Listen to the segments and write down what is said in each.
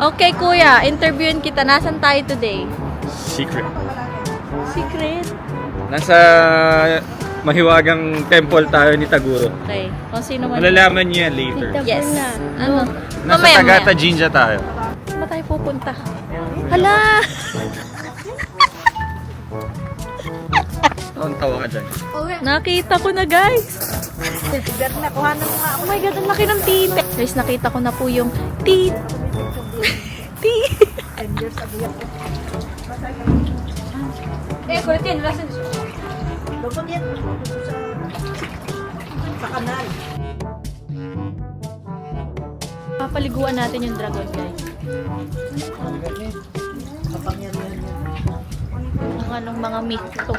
Okay, kuya. Interviewin kita. Nasaan tayo today? Secret. Secret? Nasa mahiwagang temple tayo ni Taguro. Okay. Kung sino man. Malalaman niyo yan later. Yes. Ano? Nasa Tagata Jinja tayo. Saan ba tayo pupunta? Hala! Ang tawa ka dyan. Nakita ko na, guys. Oh my God, ang laki ng tite. Guys, nakita ko na po yung teeth. Teeth. Kulitin, lasan. Sa kanal. Papaliguan natin yung dragon, guys. Ang anong mga meat to.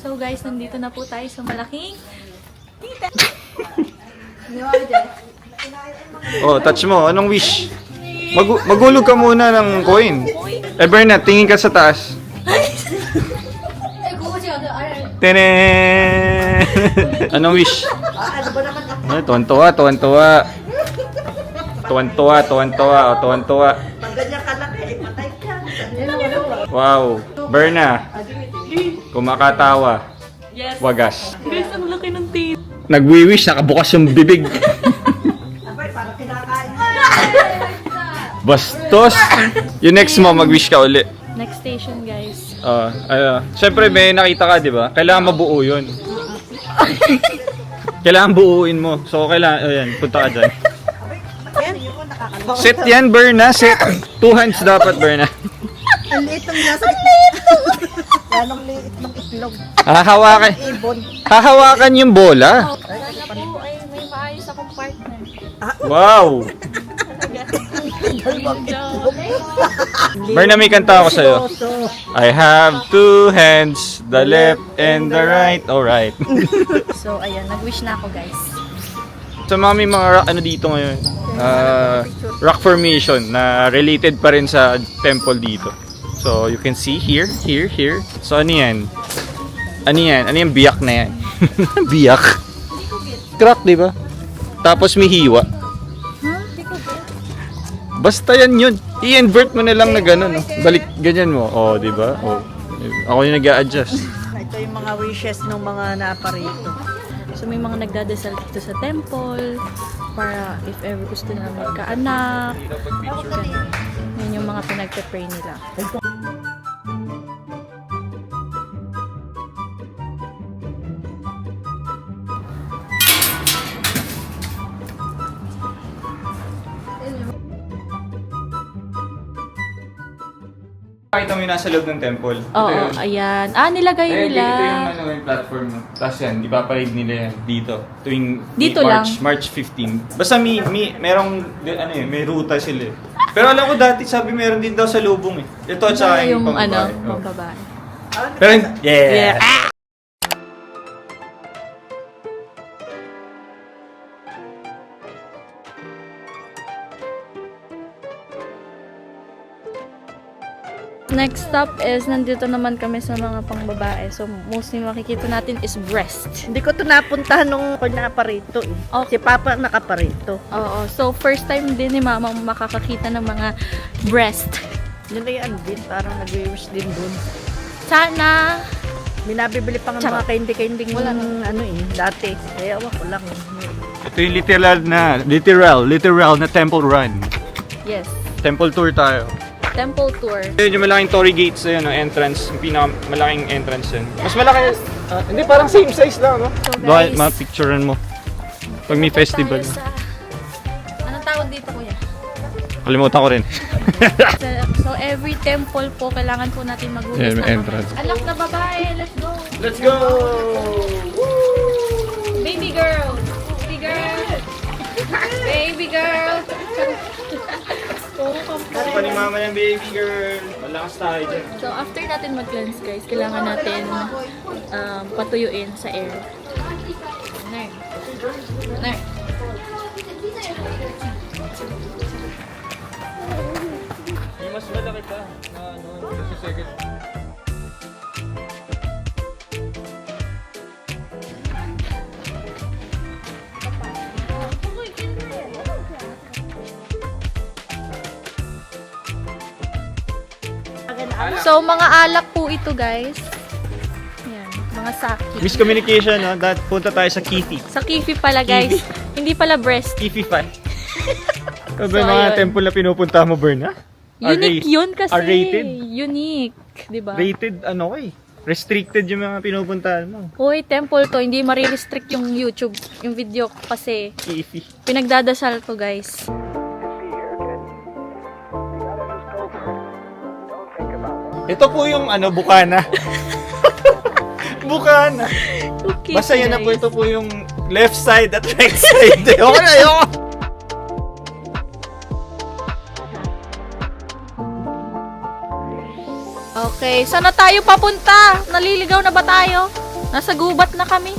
So guys, nandito na po tayo sa malaking tita. Oh, touch mo. Anong wish? Magulog ka muna ng coin. Bernat, tingin ka sa taas. Tene! Anong wish? Tuwan-tuwa, tuwan-tuwa. Tuwan-tuwa, tuwan-tuwa, tuwan-tuwa. Wow. Berna. Kumakatawa. Yes. Wagas. Guys, ang laki ng teeth. Nagwi-wish, nakabukas yung bibig. Bastos! Yung next mo, mag-wish ka uli. Next station, guys. Siyempre, may nakita ka, di ba? Kailangan mabuo yun. Kailangan buuin mo. So, ayan, punta ka dyan. Set yan, Berna. Set. 2 hands dapat, Berna. Ang liit ng nasa itlog. Anong liit ng itlog. Hahawakan. Hahawakan yung bola. Sana po ay may maayos akong partner. Wow! Berna, may kanta ako sa'yo. I have 2 hands, the left and the right. Alright. So, ayan. Nag-wish na ako, guys. Sa mga rock, ano dito ngayon? Rock formation na related pa rin sa temple dito. So, you can see here, here, here. So, ano yan? Ano yan? Ano yung biyak na yan? Biyak? Crack, di ba? Tapos may hiwa. Basta yan yun. I-invert mo na lang na gano'n. No? Balik, ganyan mo. Oh, di ba? Oh. Ako yung nag-a-adjust. Ito yung mga wishes ng mga naparito. So, may mga nagdadasal dito sa temple para if ever gusto nila magkaanak. Ganun. Yan yung mga pinagpe-pray nila. Pakita mo yung nasa loob ng temple. Oo, ayan. Nilagay nila. Ito yung yung platform mo. Tapos yan, ipaparade nila yan dito. Tuwing Dito March 15. Basta merong, may ruta sila eh. Pero alam ko dati sabi meron din daw sa lubong eh. Ito at saka yung pambabae. Pambabae. Pero, yeah! Next stop is, nandito naman kami sa mga pangbabae. So, mostly makikita natin is breast. Hindi ko ito napuntahan nung ako naparito eh. Okay. Si Papa nakaparito. Oo. So, first time din ni Mama makakakita ng mga breast. Yun na yan din. Parang nag-wish din dun. Sana, Binabibili pa nga mga candy-candy ano eh, dati. Kaya ko lang. Ito yung literal na temple run. yes, Temple tour tayo. temple tour. Yun yung malaking torii gates na yun, entrance. Yung pinakamalaking entrance yun. Mas malaki, hindi parang same size lang, no? So, Baka guys, mapicturean mo. Pag may festival. tayo sa... Anong tawag dito, kuya? Kalimutan ko rin. So, every temple po, kailangan po natin magugas Yeah, may na entrance. Anak na babae, let's go! Let's go! Baby girl! Baby girl! Baby girl! Ano pa ni mama ng baby girl? Malakas tayo dyan. So, after natin mag-cleanse, guys, kailangan natin patuyuin sa air. Ner. Ner. May mas malaki pa na ano, kasi second. So, mga alak po ito, guys. Yan, mga sake. Miscommunication, no? Punta tayo sa Kifi. Sa Kifi pala, guys. Hindi pala breast. Kifi 5. Ano ba So, yung mga ayun. temple na pinupunta mo, Berna? Unique yun kasi. R-rated? Unique. Diba? Rated, ano eh. Restricted yung mga pinupuntahan mo. Uy, temple to. Hindi marirestrict yung YouTube, yung video ko kasi Kifi. pinagdadasal to, guys. Ito po yung bukana. Bukana. Okay, Basta yan na po, guys. ito po yung left side at right side. Ayoko na, ayoko. Okay, saan na tayo papunta? Naliligaw na ba tayo? Nasa gubat na kami.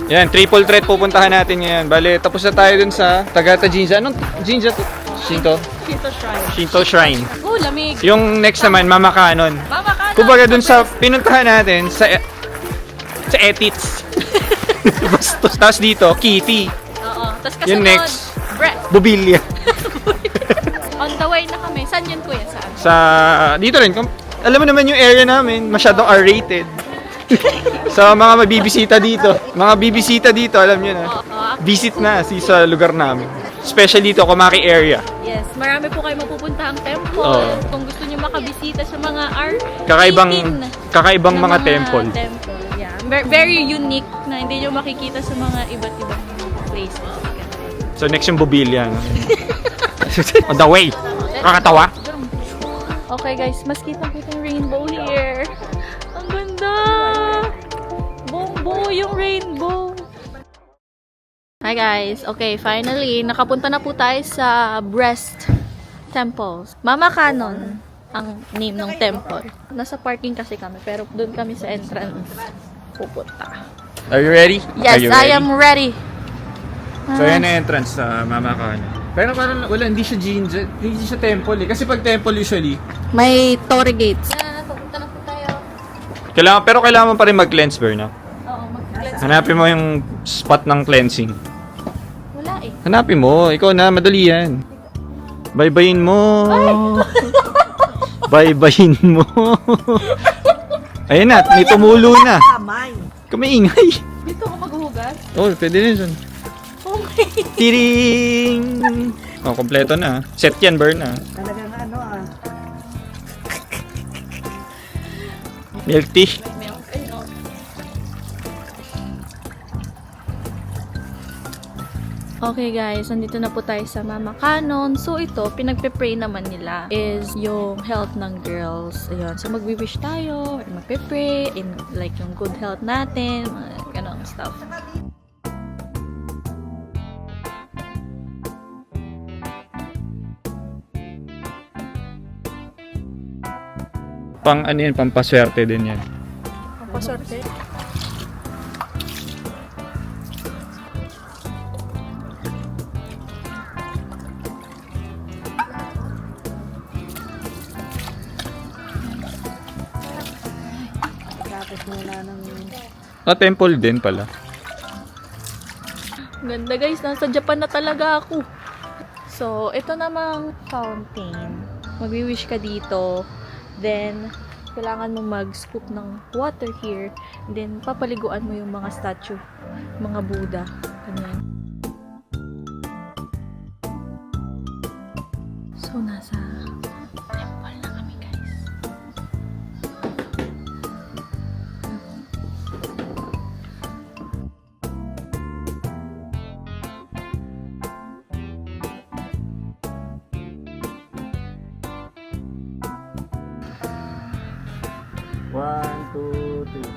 Yan, triple threat pupuntahan natin ngayon. Bale, tapos na tayo dun sa Tagata Jinja. Anong Jinja to? Shinto? Shinto Shrine. Shinto Shrine. Oh, lamig. Yung next naman, Mama Canon. Mama ka na. Kumbaga dun sa pinuntahan natin, sa Etits. Bastos. Tapos dito, Kitty. Oo. Tapos kasunod. Yung next. Breath. Bubilya. On the way na kami. Saan yun, kuya? Saan? Sa, dito rin. Alam mo naman yung area namin, masyadong R-rated. Sa mga mabibisita dito. Mga bibisita dito, alam nyo na. Oo. Visit na sa lugar namin. Especially dito, Komaki area. Yes. Marami po kayo mapupuntahang temple. Oo. Kung gusto nyo makabisita sa mga Kakaibang na mga temple. Yeah. Very unique na hindi nyo makikita sa mga iba't ibang places. So next yung Bubilya. No? On the way. Kakatawa. Okay guys, mas kitang-kita yung rainbow here. Ang ganda! Buong-buo yung rainbow. Hi guys, okay, finally, nakapunta na po tayo sa Breast Temple. Mama Canon ang name ng temple. Nasa parking kasi kami, pero doon kami sa entrance pupunta. Are you ready? Yes, Are you I ready? am ready. So yan ang entrance sa Mama Canon. Pero parang wala, hindi siya Jinja. Hindi siya temple eh. Kasi pag temple usually, May Torii gates. Pupunta na po tayo. kailangan mo pa rin mag-cleanse, Berna. Oo, mag-cleanse. Hanapin mo yung spot ng cleansing. Wala eh. Hanapin mo. Ikaw na, madali yan. Baybayin mo. Baybayin mo. Ayun na, may tumulo na. Kamay. Kumaingay. Dito ako maghuhugas. Oh, pwede rin dyan. Okay. Tiring! Oh, kompleto na. Set yan, burn na. Talagang Milk tea. Okay guys, nandito na po tayo sa Mama Canon. So ito, pinagpe-pray naman nila is yung health ng girls. Ayun. So magwi-wish tayo, magpe-pray, in like yung good health natin, mga ganong stuff. Pang ano yan, pampaswerte din yan. paswerte. Tapos muna ng Temple din pala. Ganda guys, nasa Japan na talaga ako. So, ito namang fountain. Magwi-wish ka dito. Then, kailangan mo mag-scoop ng water here. Then, papaliguan mo yung mga statue. Mga Buddha. Ganyan. So, nasa temple na kami guys. One, two, three.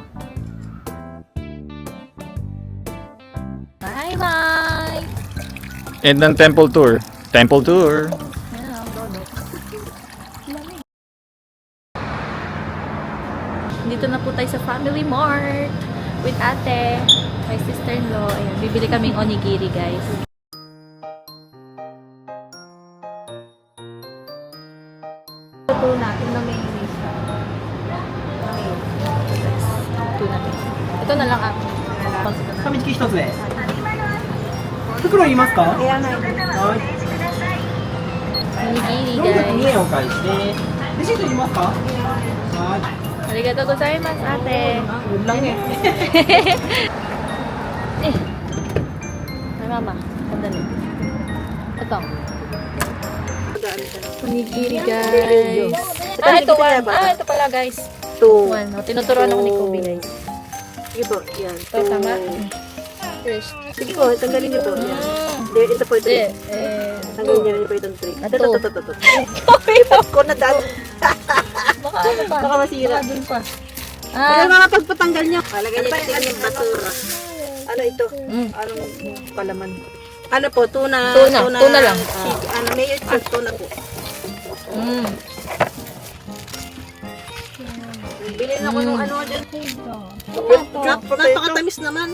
Bye-bye! And ng temple tour. Temple tour. Yan ang donut. Lamig. Dito na po tayo sa Family Mart with ate, my sister-in-law. Ayan, bibili kaming onigiri, guys. Ito natin na may tuna natin. Ito na lang ako. 紙チキ一つで袋いりますか？kaya naはい。Onigiri, 400 guys. 円お返しで、レシートいりますか？はい。 Arigatou gozaimasu, ate. Yun lang eh. Ay, mama. Sandali. Ito. Onigiri, guys. Ito one. Ito pala, guys. Two. One. O, tinuturuan ako ni Kobe, guys. Sige po, yan. Ito, tama. First. Sige po, tanggalin niyo po. Yan. Hindi, ito po ito. Tanggalin niyo po itong three. Ito. Ito. Ito ko na dati. Baka ano pa? Baka masira. Baka dun pa. Ano Ah, mga pagpatanggal niyo? Palagay niyo kasi yung basura. Ano ito? Anong palaman? Ano po, tuna. Tuna lang. Ano, mayo chip, tuna po. mm. Bilhin ako nung ano dyan. Napakatamis naman.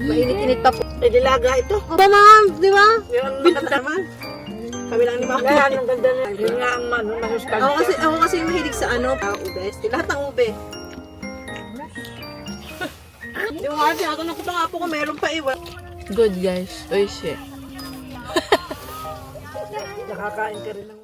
Mainit-init pa po. Dilaga ito. Ba ma'am, di ba? Yung maganda naman. Kami lang ni ma'am. Ang ganda na. Yun nga ang masustansya. Ako kasi mahilig sa ano, ube. Lahat ng ube. Di mo nga ako nakita nga po ko meron pa iwan. Good, guys. Oishi. Nakakain ka rin ng